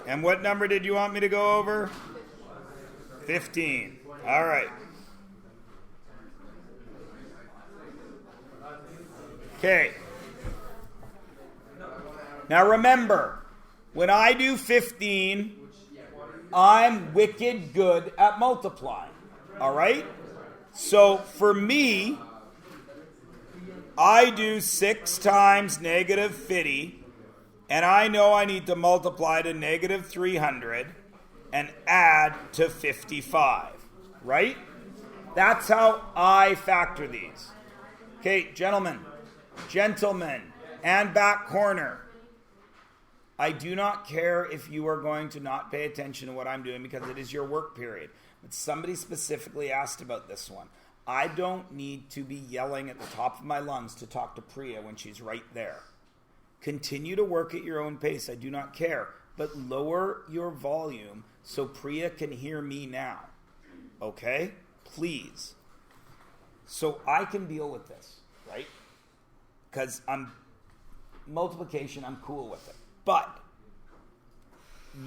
And what number did you want me to go over? 15. All right. Okay. Now remember, when I do 15, I'm wicked good at multiplying. All right? So for me, I do 6 times negative 50, and I know I need to multiply to negative 300 and add to 55. Right? That's how I factor these. Okay, gentlemen, and back corner. I do not care if you are going to not pay attention to what I'm doing because it is your work period. But somebody specifically asked about this one. I don't need to be yelling at the top of my lungs to talk to Priya when she's right there. Continue to work at your own pace. I do not care. But lower your volume so Priya can hear me now. Okay? Please. So I can deal with this, right? Because multiplication, I'm cool with it. But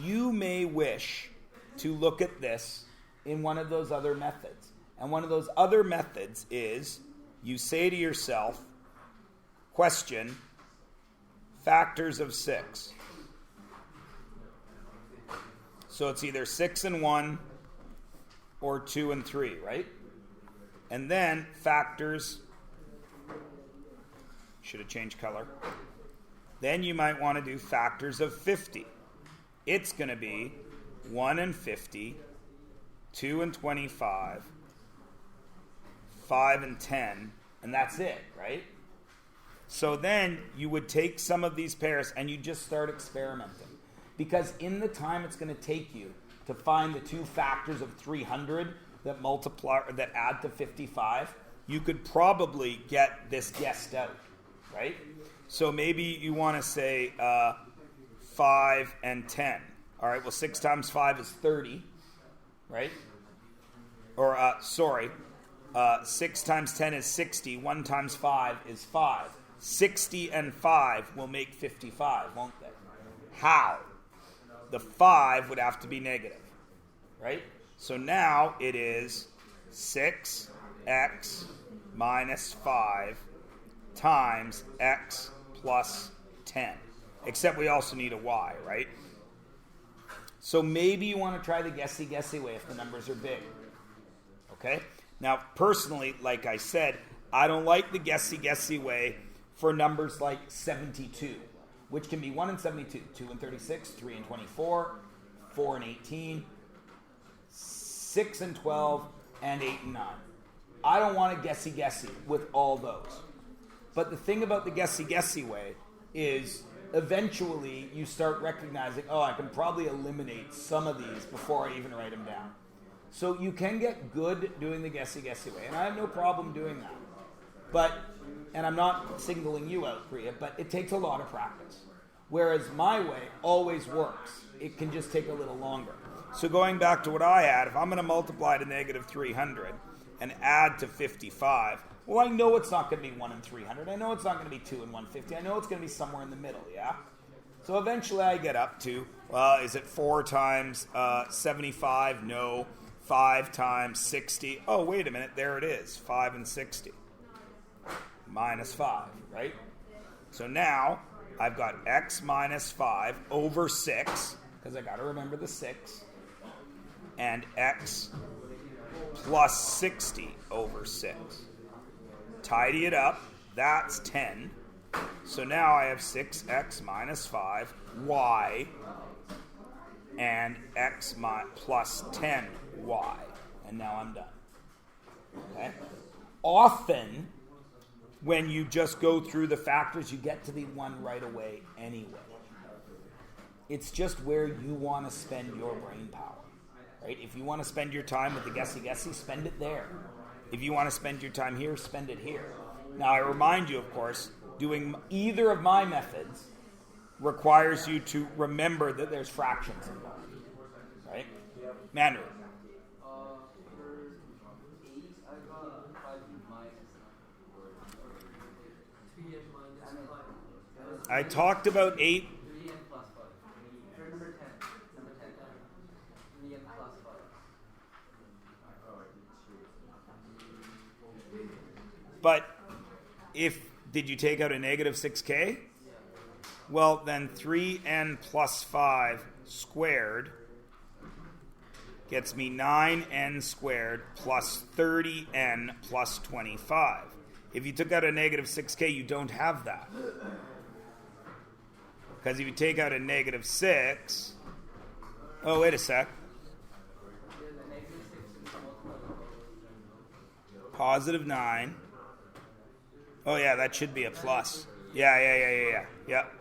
you may wish to look at this in one of those other methods. And one of those other methods is you say to yourself, question, factors of 6. So it's either 6 and 1 or 2 and 3, right? And then factors, should have changed color. Then you might want to do factors of 50. It's going to be 1 and 50, 2 and 25, 5 and 10, and that's it, right? So then you would take some of these pairs and you just start experimenting. Because in the time it's going to take you to find the 2 factors of 300 that multiply or that add to 55, you could probably get this guessed out, right? So maybe you want to say 5 and 10. All right, well, 6 times 5 is 30, right? Or, 6 times 10 is 60. 1 times 5 is 5. 60 and 5 will make 55, won't they? How? The 5 would have to be negative, right? So now it is 6x minus 5 times x plus 10. Except we also need a y, right? So maybe you want to try the guessy way if the numbers are big. Okay? Now, personally, like I said, I don't like the guessy way for numbers like 72, which can be 1 and 72, 2 and 36, 3 and 24, 4 and 18, 6 and 12, and 8 and 9. I don't want to guessy with all those. But the thing about the guessy way is eventually you start recognizing, I can probably eliminate some of these before I even write them down. So you can get good doing the guessy way, and I have no problem doing that. And I'm not singling you out, Priya, but it takes a lot of practice. Whereas my way always works. It can just take a little longer. So going back to what I had, if I'm going to multiply to negative 300 and add to 55, well, I know it's not going to be 1 and 300. I know it's not going to be 2 and 150. I know it's going to be somewhere in the middle, yeah? So eventually I get up to, is it 4 times 75? No. 5 times 60. Oh, wait a minute. There it is. 5 and 60. Minus 5, right? So now I've got x minus 5 over 6, because I got to remember the 6, and x plus 60 over 6. Tidy it up. That's 10. So now I have 6x minus 5, y, and x plus 10, y. And now I'm done. Okay? Often, when you just go through the factors, you get to the one right away anyway. It's just where you want to spend your brain power. Right? If you want to spend your time with the guessy, spend it there. If you want to spend your time here, spend it here. Now, I remind you, of course, doing either of my methods requires you to remember that there's fractions involved. Right? Manu. I talked about 8. But did you take out a negative 6k? Well, then 3n plus 5 squared gets me 9n squared plus 30n plus 25. If you took out a negative 6k, you don't have that. Because if you take out a negative 6... Oh, wait a sec. Positive 9. Oh, yeah, that should be a plus. Yeah. Yep.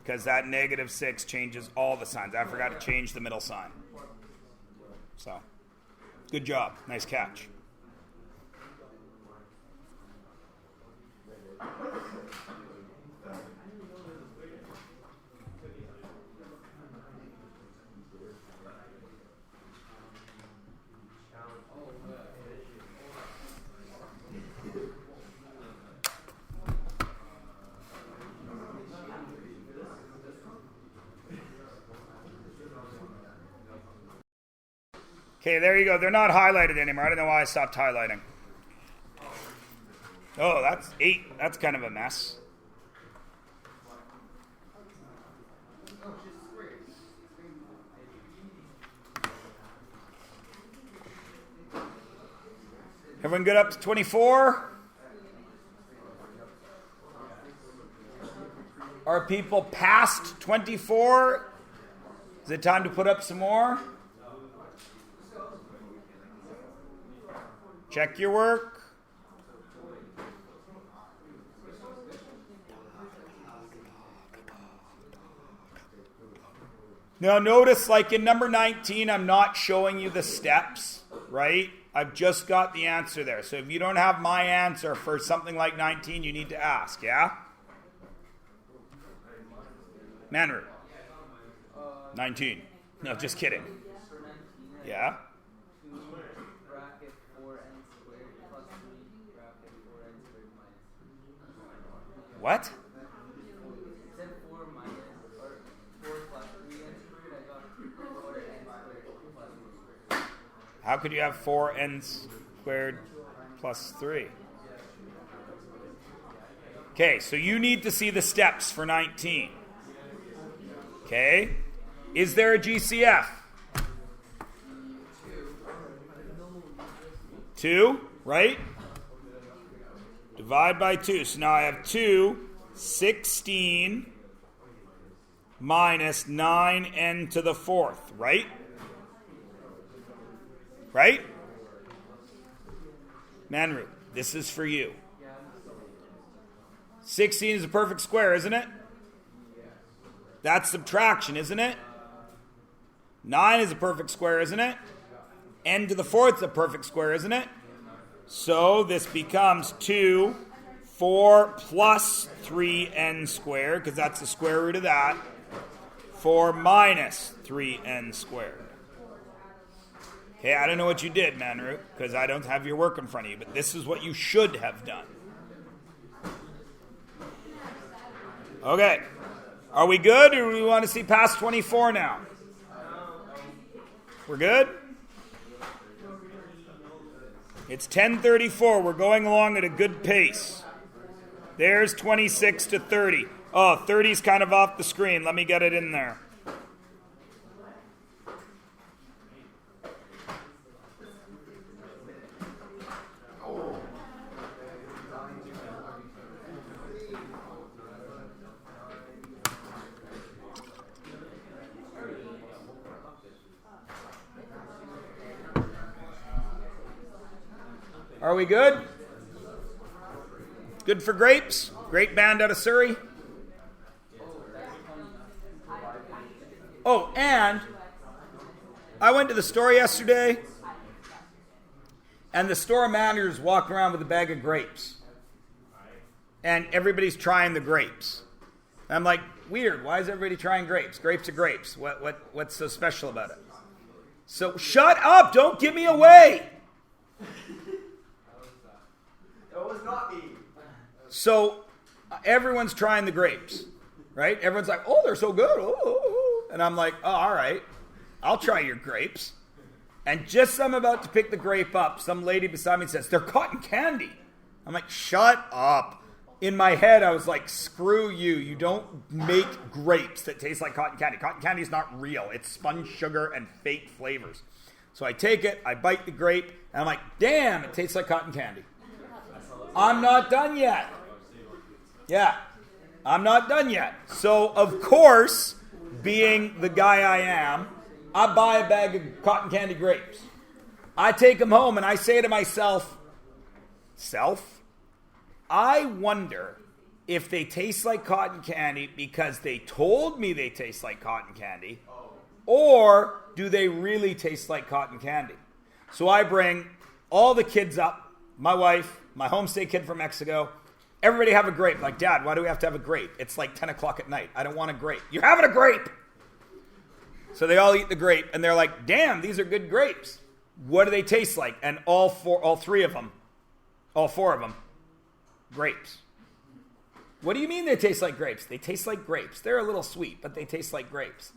Because that negative 6 changes all the signs. I forgot to change the middle sign. So, good job. Nice catch. Okay, there you go. They're not highlighted anymore. I don't know why I stopped highlighting. Oh, that's 8. That's kind of a mess. Everyone good up to 24? Are people past 24? Is it time to put up some more? Check your work. Now notice, like in number 19, I'm not showing you the steps, right? I've just got the answer there. So if you don't have my answer for something like 19, you need to ask, yeah? Manru. 19. No, just kidding. Yeah? What? How could you have 4n squared plus 3? Okay, so you need to see the steps for 19. Okay? Is there a GCF? 2, right? Divide by 2. So now I have 2, 16 minus 9n to the 4th, right? Right? Manru, this is for you. 16 is a perfect square, isn't it? That's subtraction, isn't it? 9 is a perfect square, isn't it? N to the 4th is a perfect square, isn't it? So this becomes 2, 4 plus 3n squared, because that's the square root of that, 4 minus 3n squared. Okay, I don't know what you did, Manru, because I don't have your work in front of you, but this is what you should have done. Okay. Are we good, or do we want to see past 24 now? We're good? It's 10:34. We're going along at a good pace. There's 26 to 30. Oh, 30's kind of off the screen. Let me get it in there. Are we good? Good for grapes? Great band out of Surrey. Oh, and I went to the store yesterday, and the store manager's walking around with a bag of grapes. And everybody's trying the grapes. And I'm like, weird, why is everybody trying grapes? Grapes are grapes. What's so special about it? So shut up, don't give me away. That was not me. So everyone's trying the grapes, right? Everyone's like, oh, they're so good. Oh. And I'm like, oh, all right, I'll try your grapes. And just as I'm about to pick the grape up, some lady beside me says, they're cotton candy. I'm like, shut up. In my head, I was like, screw you. You don't make grapes that taste like cotton candy. Cotton candy is not real. It's spun sugar and fake flavors. So I take it, I bite the grape, and I'm like, damn, it tastes like cotton candy. I'm not done yet. Yeah, I'm not done yet. So, of course, being the guy I am, I buy a bag of cotton candy grapes. I take them home and I say to myself, I wonder if they taste like cotton candy because they told me they taste like cotton candy, or do they really taste like cotton candy? So I bring all the kids up, my wife, my homestay kid from Mexico. Everybody have a grape. Like, Dad, why do we have to have a grape? It's like 10 o'clock at night. I don't want a grape. You're having a grape! So they all eat the grape, and they're like, damn, these are good grapes. What do they taste like? And all four of them, grapes. What do you mean they taste like grapes? They taste like grapes. They're a little sweet, but they taste like grapes.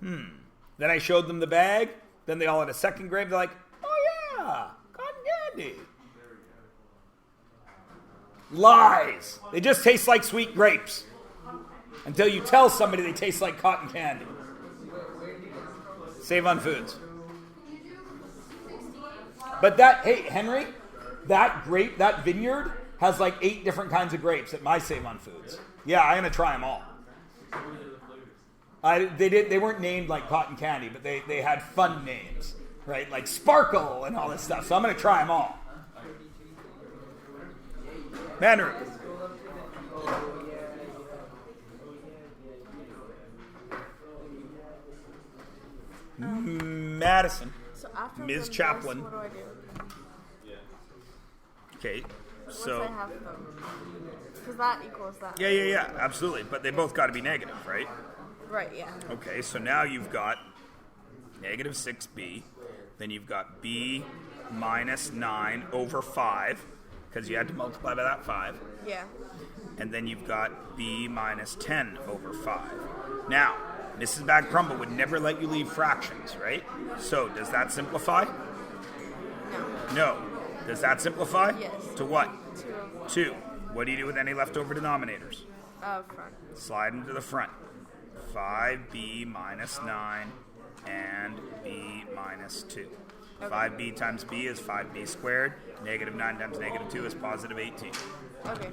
Then I showed them the bag. Then they all had a second grape. They're like, oh yeah, cotton candy. Lies. They just taste like sweet grapes. Until you tell somebody they taste like cotton candy. Save on Foods. But hey, Henry, that grape, that vineyard has like 8 different kinds of grapes at my Save on Foods. Yeah, I'm going to try them all. They weren't named like cotton candy, but they had fun names, right? Like Sparkle and all this stuff. So I'm going to try them all. Mandarin. Madison. So after Ms. them Chaplin. What do I do? Okay, Once so I have them. Because that equals that. yeah, absolutely. But they both got to be negative, right? Right, yeah. Okay, so now you've got negative 6b. Then you've got b minus 9 over 5, because you had to multiply by that 5. Yeah. And then you've got b minus 10 over 5. Now, Mrs. Bag Crumble would never let you leave fractions, right? So, does that simplify? No. No. Does that simplify? Yes. To what? 2. 2. What do you do with any leftover denominators? Front. Slide them to the front. 5b minus 9 and b minus 2. Okay. 5b times b is 5b squared. Negative 9 times negative 2 is positive 18. Okay.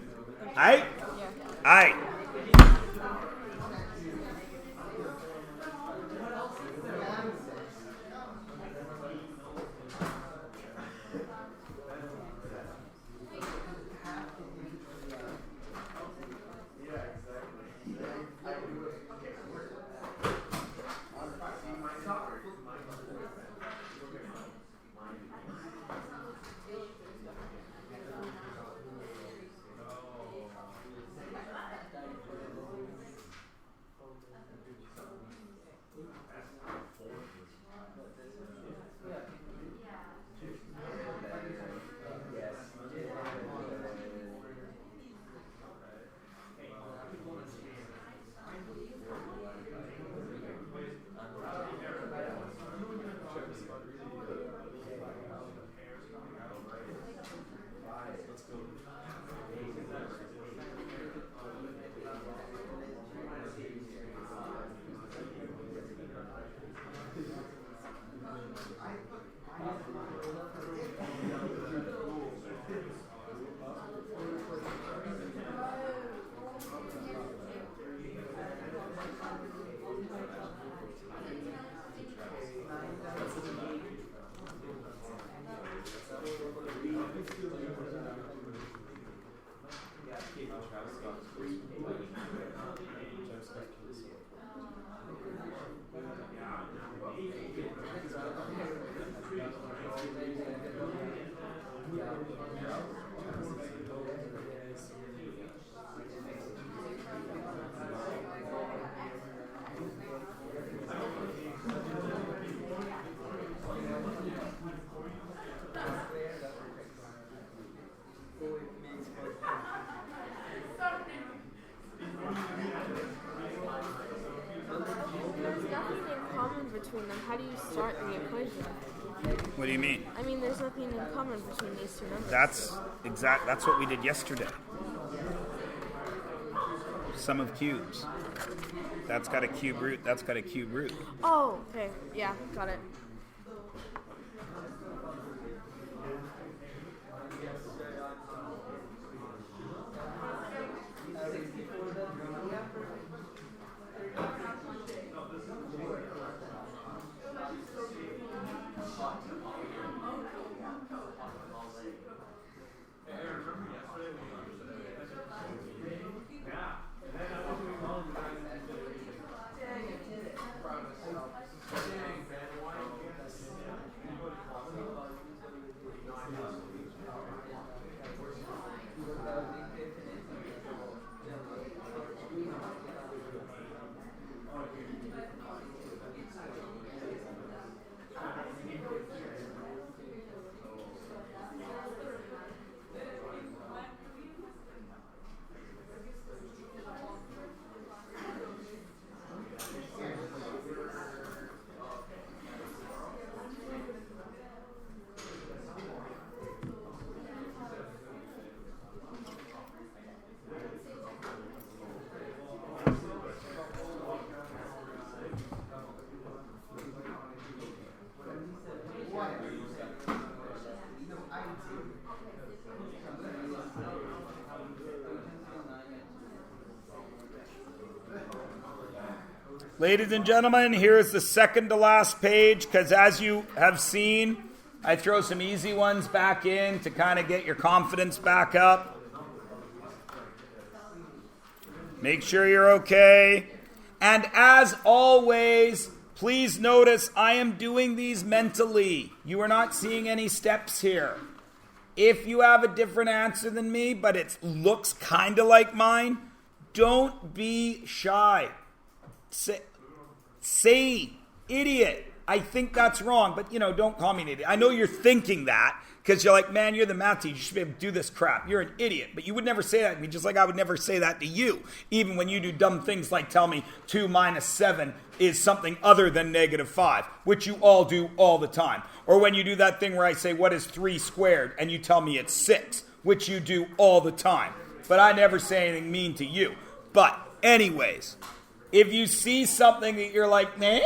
Aight? Yeah. Aight. There's nothing in common between them. How do you start the equation? What do you mean? I mean, there's nothing in common between these two numbers. That's what we did yesterday. Sum of cubes. That's got a cube root, that's got a cube root. Oh, okay. Yeah, got it. Ladies and gentlemen, here's the second to last page, because as you have seen, I throw some easy ones back in to kind of get your confidence back up. Make sure you're okay. And as always, please notice I am doing these mentally. You are not seeing any steps here. If you have a different answer than me, but it looks kind of like mine, don't be shy. Say, idiot, I think that's wrong, but don't call me an idiot. I know you're thinking that because you're like, man, you're the math teacher. You should be able to do this crap. You're an idiot, but you would never say that to me, just like I would never say that to you, even when you do dumb things like tell me 2 minus 7 is something other than -5, which you all do all the time. Or when you do that thing where I say, what is 3 squared? And you tell me it's 6, which you do all the time. But I never say anything mean to you. But anyways, if you see something that you're like, nah,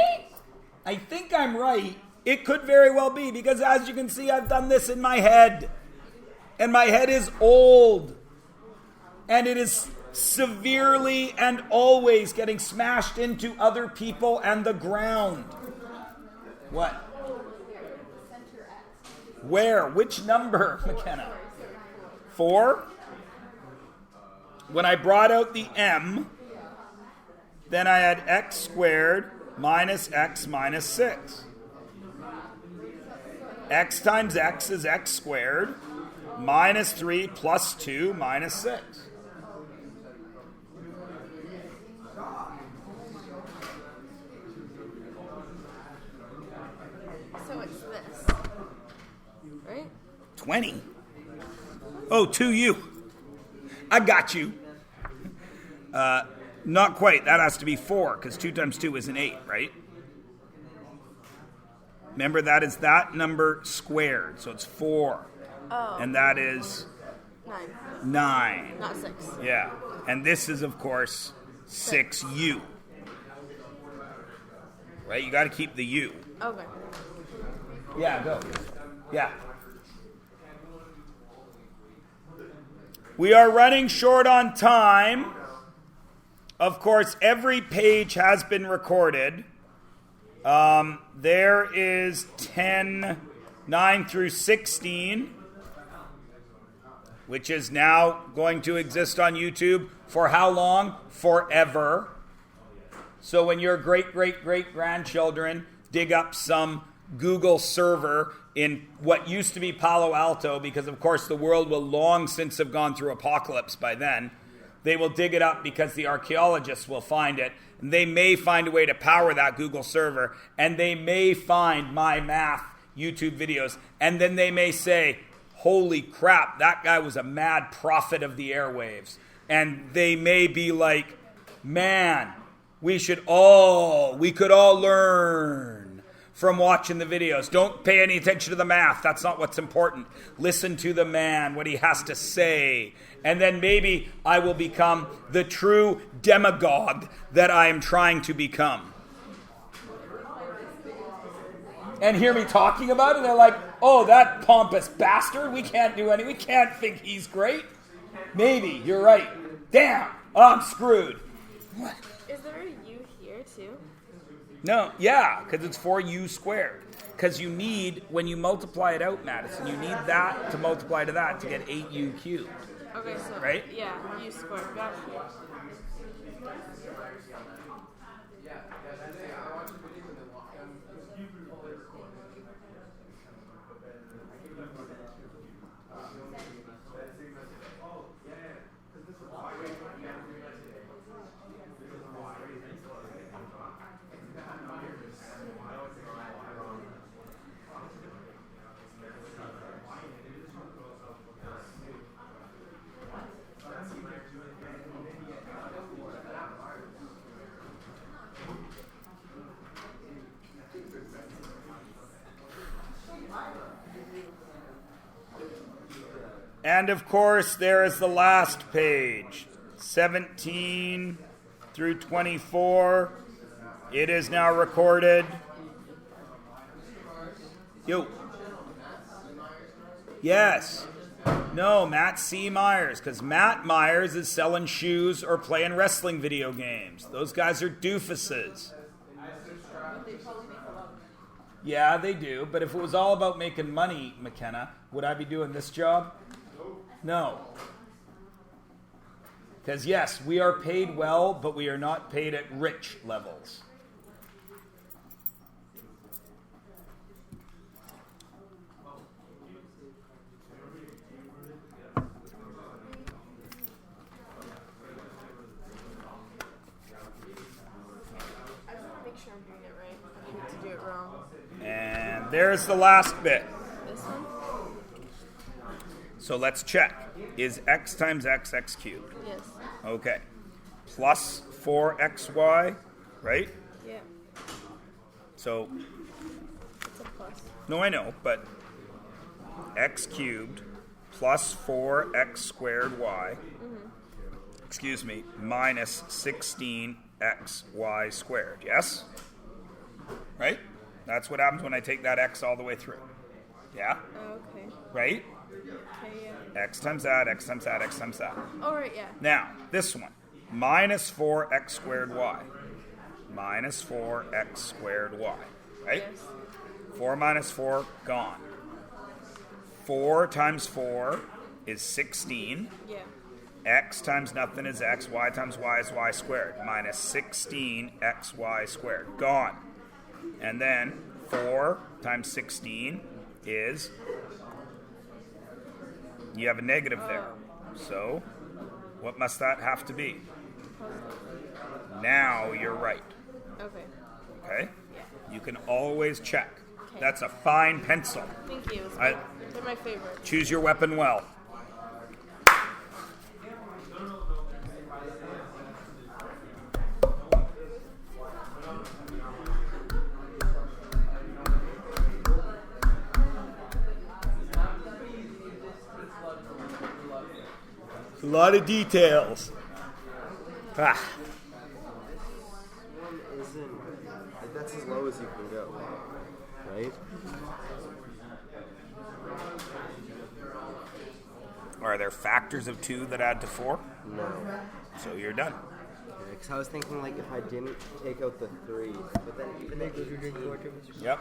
I think I'm right, it could very well be, because as you can see, I've done this in my head. And my head is old. And it is severely and always getting smashed into other people and the ground. What? Where? Which number, McKenna? 4? When I brought out the m, then I had x squared minus x minus 6. X times x is x squared minus 3 plus 2 minus 6. So it's this, right? 20? Oh, 2u. I got you. Not quite. That has to be 4, because 2 times 2 is an 8, right? Remember, that is that number squared, so it's 4. Oh. And that is 9. Not 6. Yeah. And this is, of course, 6u. Right? You got to keep the u. Okay. Yeah, go. Yeah. We are running short on time. Of course, every page has been recorded. There is 10, 9 through 16, which is now going to exist on YouTube for how long? Forever. So when your great-great-great-grandchildren dig up some Google server in what used to be Palo Alto, because of course the world will long since have gone through apocalypse by then, they will dig it up because the archaeologists will find it. And they may find a way to power that Google server. And they may find my math YouTube videos. And then they may say, holy crap, that guy was a mad prophet of the airwaves. And they may be like, man, we could all learn from watching the videos. Don't pay any attention to the math. That's not what's important. Listen to the man, what he has to say. And then maybe I will become the true demagogue that I am trying to become. And hear me talking about it, they're like, oh, that pompous bastard, we can't think he's great. Maybe, you're right. Damn, I'm screwed. What? Is there a U here too? No, yeah, because it's 4u squared. Because you need, when you multiply it out, Madison, you need that to multiply to that to get 8u cubed. Okay, so Right? yeah, U squared. Got it. And of course, there is the last page, 17 through 24. It is now recorded. Yo. Yes. No, Matt C. Myers, because Matt Myers is selling shoes or playing wrestling video games. Those guys are doofuses. Yeah, they do. But if it was all about making money, McKenna, would I be doing this job? No. Because yes, we are paid well, but we are not paid at rich levels. I just want to make sure I'm doing it right. I hate to do it wrong. And there's the last bit. This one? So let's check. Is x times x x cubed? Yes. Okay. Plus 4xy, right? Yeah. So, It's a plus. no, I know, but x cubed plus 4x squared y, excuse me, minus 16xy squared, yes? Right? That's what happens when I take that x all the way through. Yeah? Okay. Right? Okay, yeah. X times that, x times that, x times that. Oh, right, yeah. Now, this one, minus 4x squared y. Minus 4x squared y, right? Yes. 4 minus 4, gone. 4 times 4 is 16. Yeah. X times nothing is x. Y times y is y squared. Minus 16xy squared. Gone. And then 4 times 16 is... You have a negative there. So, what must that have to be? Now you're right. Okay. Okay? Yeah. You can always check. Okay. That's a fine pencil. Thank you. They're my favorite. Choose your weapon well. A lot of details. Ah. Isn't like that's as low as you can go, right? Are there factors of 2 that add to 4? No. So you're done. Because I was thinking like if I didn't take out the 3, but then even the 18, Yep.